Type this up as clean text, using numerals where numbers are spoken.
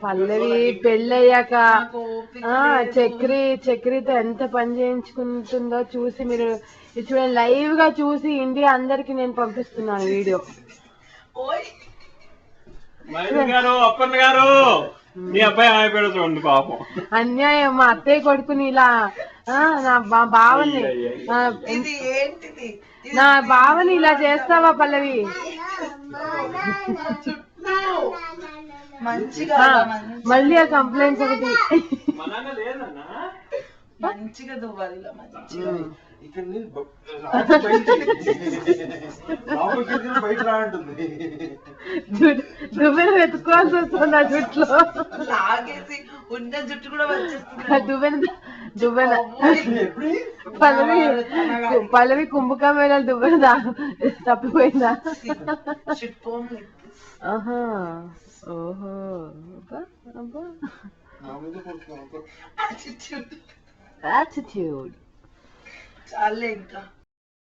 పల్లవి పెళ్ళయ్యాక చక్రితో ఎంత పని చేయించుకుంటుందో చూసి మీరు చూడండి, లైవ్ గా చూసి ఇండియా అందరికి నేను పంపిస్తున్నాను వీడియో. అన్యాయం, మా అత్తయ్య కొడుకుని ఇలా నా బావని ఇలా చేస్తావా పల్లవి? మళ్ళీ ఆ కంప్లైంట్స్ ఒకటి మంచిగా దువ్వాలి మంచిగా. దువ్వెన వెతుక్కోవాల్సి వస్తుంది ఆ జుట్లో, లాగేసి ఉన్న జుట్టు కూడా వచ్చేస్తుంది. దువ్వెన పల్లవి కుంభకమేళాలు దువ్వెన తప్పిపోయిందా? ఆహా, ఓహో, యాటిట్యూడ్ చాలే ఇంకా.